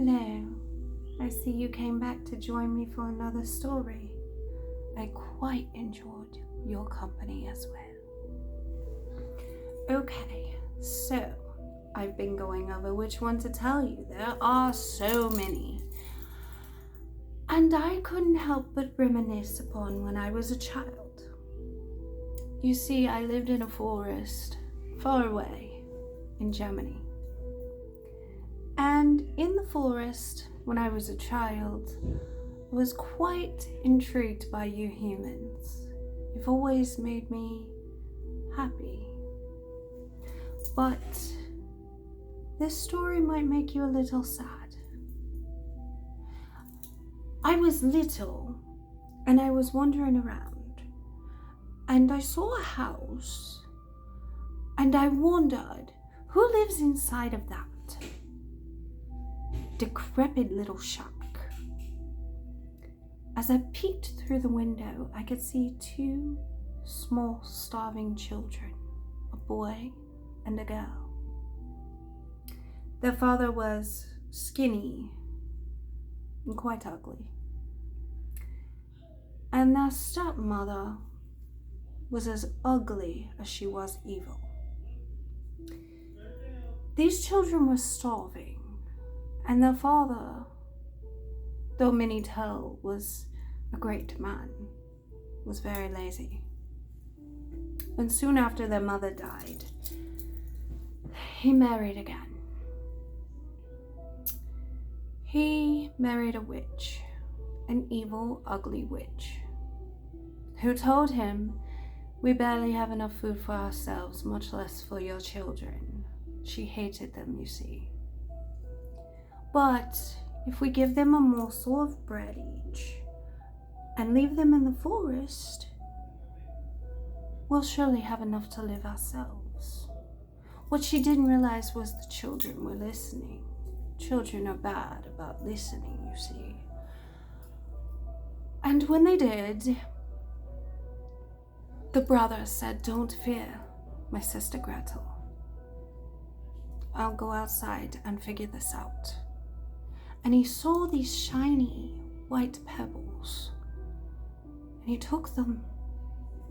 Hello. I see you came back to join me for another story. I quite enjoyed your company as well. Okay, so I've been going over which one to tell you. There are so many. And I couldn't help but reminisce upon when I was a child. You see, I lived in a forest far away in Germany. And in the forest, when I was a child, I was quite intrigued by you humans. You've always made me happy. But this story might make you a little sad. I was little and I was wandering around and I saw a house and I wondered, who lives inside of that decrepit little shack? As I peeked through the window, I could see two small starving children, a boy and a girl. Their father was skinny and quite ugly. And their stepmother was as ugly as she was evil. These children were starving, and their father, though many tell was a great man, was very lazy. And soon after their mother died, he married again. He married a witch, an evil, ugly witch, who told him, "We barely have enough food for ourselves, much less for your children." She hated them, you see. But if we give them a morsel of bread each and leave them in the forest, we'll surely have enough to live ourselves. What she didn't realize was the children were listening. Children are bad about listening, you see. And when they did, the brother said, "Don't fear, my sister Gretel. I'll go outside and figure this out." And he saw these shiny white pebbles. And he took them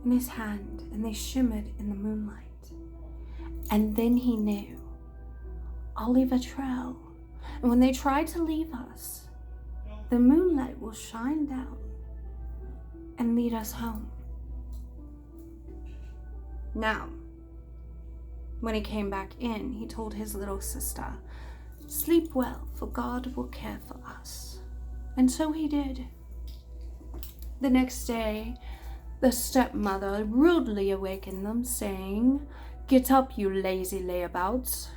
in his hand and they shimmered in the moonlight. And then he knew, I'll leave a trail. And when they try to leave us, the moonlight will shine down and lead us home. Now, when he came back in, he told his little sister, "Sleep well, for God will care for us." And so he did. The next day, the stepmother rudely awakened them, saying, "Get up, you lazy layabouts.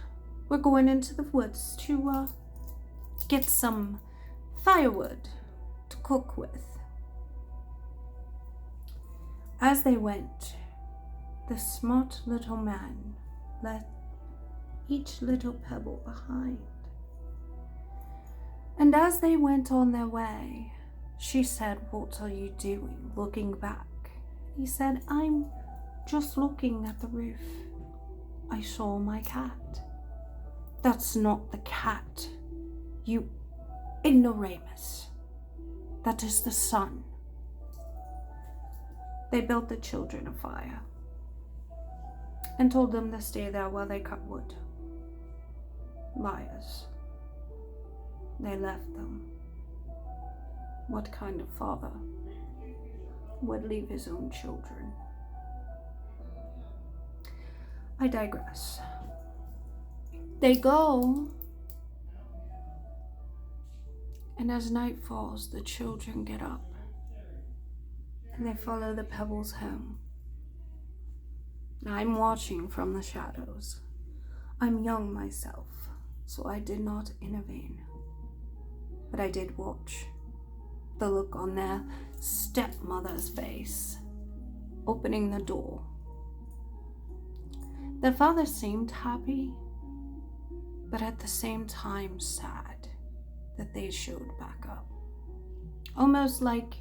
We're going into the woods to get some firewood to cook with." As they went, the smart little man left each little pebble behind. And as they went on their way, she said, "What are you doing, looking back?" He said, "I'm just looking at the roof. I saw my cat." "That's not the cat, you ignoramus. That is the sun." They built the children a fire and told them to stay there while they cut wood. Liars. They left them. What kind of father would leave his own children? I digress. They go, and as night falls, the children get up and they follow the pebbles home. I'm watching from the shadows. I'm young myself, so I did not intervene. But I did watch the look on their stepmother's face, opening the door. Their father seemed happy, but at the same time sad that they showed back up. Almost like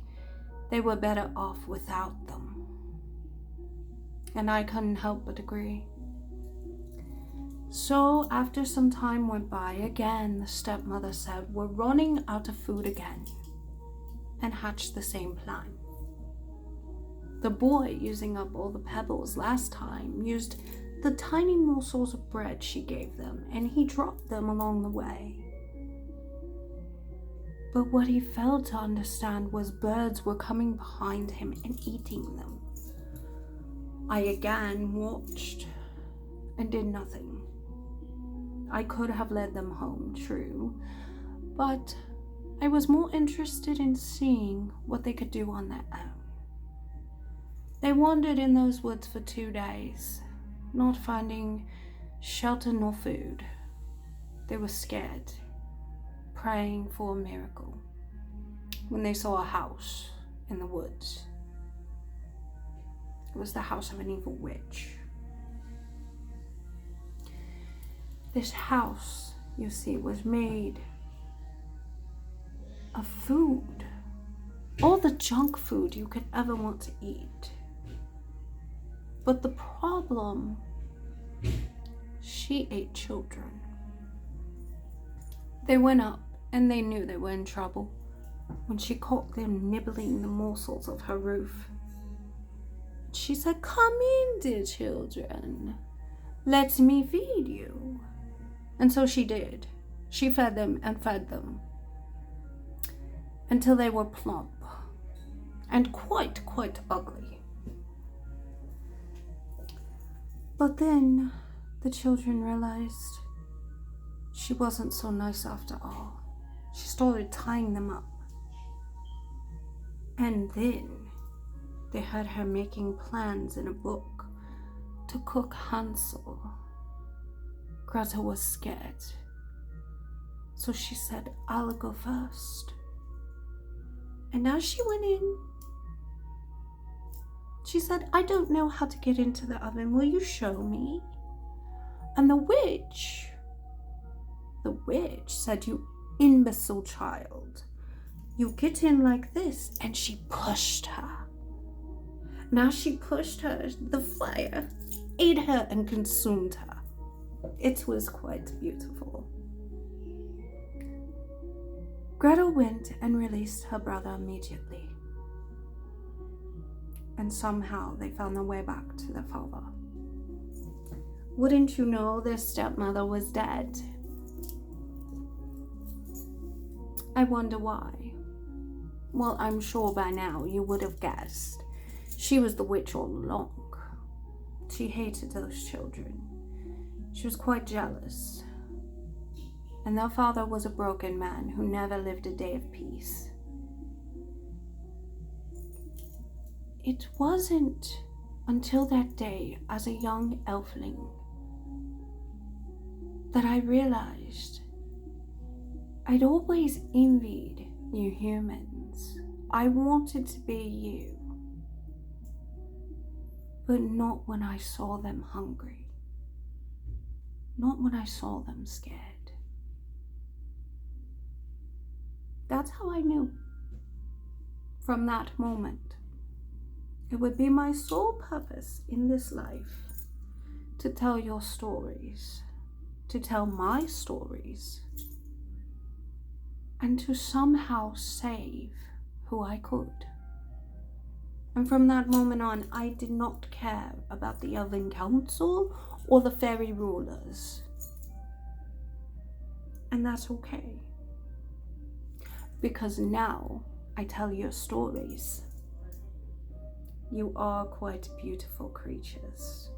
they were better off without them. And I couldn't help but agree. So after some time went by, again the stepmother said, "We're running out of food again," and hatched the same plan. The boy, using up all the pebbles last time, used the tiny morsels of bread she gave them, and he dropped them along the way. But what he failed to understand was birds were coming behind him and eating them. I again watched and did nothing. I could have led them home, true, but I was more interested in seeing what they could do on their own. They wandered in those woods for 2 days, not finding shelter nor food. They were scared, praying for a miracle, when they saw a house in the woods. It was the house of an evil witch. This house, you see, was made of food, all the junk food you could ever want to eat. But the problem, she ate children. They went up and they knew they were in trouble when she caught them nibbling the morsels of her roof. She said, "Come in, dear children. Let me feed you." And so she did. She fed them and fed them until they were plump and quite ugly. But then the children realized she wasn't so nice after all. She started tying them up. And then they heard her making plans in a book to cook Hansel. Gretel was scared, so she said, "I'll go first." And as she went in, she said, "I don't know how to get into the oven. Will you show me?" And the witch said, "You imbecile child. You get in like this." And she pushed her. Now she pushed her, the fire ate her and consumed her. It was quite beautiful. Gretel went and released her brother immediately. And somehow they found their way back to their father. Wouldn't you know, their stepmother was dead? I wonder why. Well, I'm sure by now you would have guessed. She was the witch all along. She hated those children. She was quite jealous. And their father was a broken man who never lived a day of peace. It wasn't until that day, as a young elfling, that I realized I'd always envied you humans. I wanted to be you, but not when I saw them hungry, not when I saw them scared. That's how I knew from that moment it would be my sole purpose in this life to tell your stories, to tell my stories, and to somehow save who I could. And from that moment on, I did not care about the Elven Council or the fairy rulers. And that's okay. Because now I tell your stories. You are quite beautiful creatures.